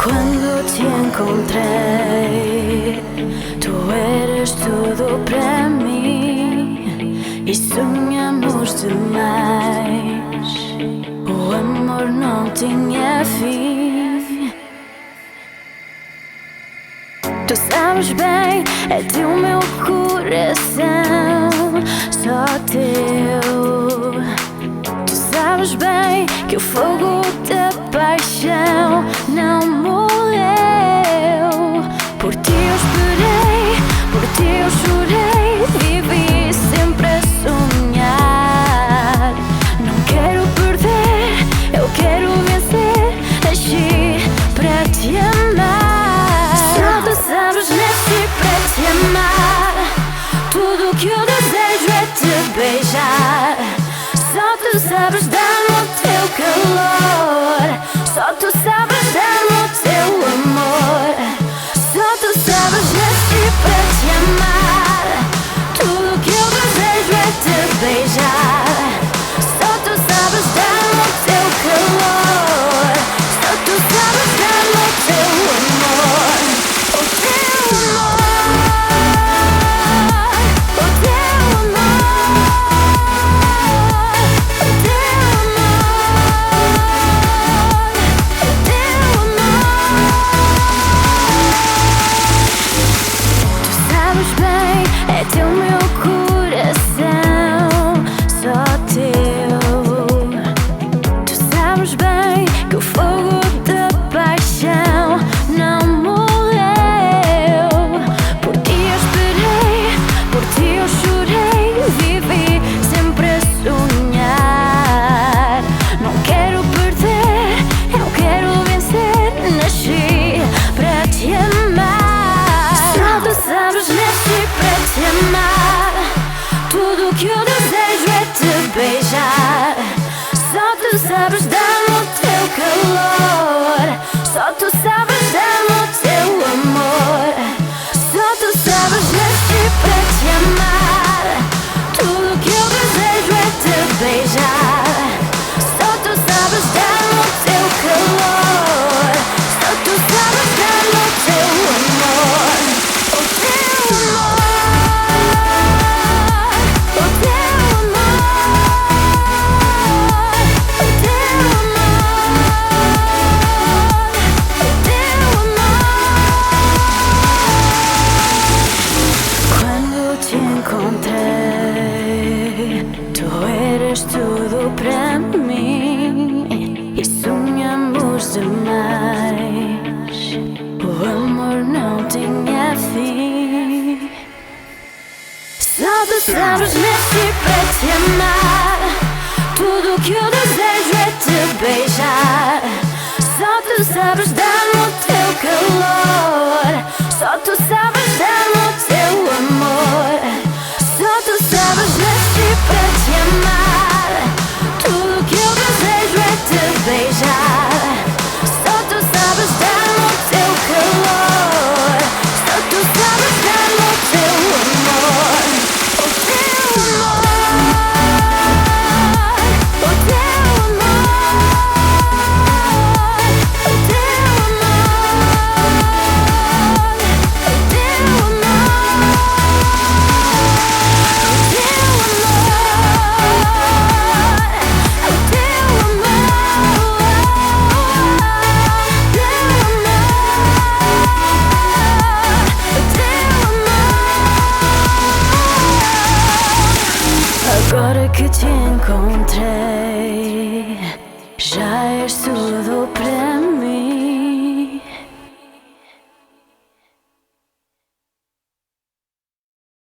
Quando te encontrei, tu eras tudo para mim e sonhamos demais. O amor não tinha fim. Tu sabes bem, é teu meu coração, só teu. Tu sabes bem que o fogo da paixão não morreu. Por ti eu esperei, por ti eu chorei, vivi sempre a sonhar. Não quero perder, eu quero vencer, nasci para te amar. Só tu sabes, nasci para te amar. Tudo o que eu desejo é te beijar. Só tu sabes dar-me o teu calor. Só tu sabes dar-me o teu amor. Só tu sabes, nasci para te amar. Tudo o que eu desejo é te beijar. Só tu sabes dar-me o teu calor. Só tu sabes dar-me o teu amor. O teu amor. O teu amor. O teu amor. O teu amor. Tu sabes bem, é teu meu coração, só teu. Tu sabes bem que o fogo da paixão não morreu. Por ti eu esperei, por ti eu chorei, vivi sempre a sonhar. Não quero perder, eu quero vencer, nasci para te amar. Só tu sabes, nasci para te amar. Tudo o que eu desejo é te beijar. Só tu sabes dar-me o teu calor. Só tu sabes dar-me o teu amor. Só tu sabes, nasci para te amar. Tudo o que eu desejo é te beijar. Só tu sabes dar-me o teu calor. Só tu sabes dar-me o teu amor. O teu amor. O teu amor. O teu amor. O teu amor. Quando te encontrei, tu eras tudo para mim e sonhamos demais. O amor não tinha fim. Só tu sabes, nasci para te amar. Tudo o que eu desejo é te beijar. Só tu sabes dar-me o teu calor. Só tu sabes dar-me o teu amor. Só tu sabes, nasci para te amar. Tudo o que eu desejo é te beijar. Só tu sabes dar-me o teu calor. Só tu sabes dar-me o teu amor. O teu amor. O teu amor. O teu amor. O teu amor. O teu amor. O teu amor. Agora que te encontrei, já és tudo para mim.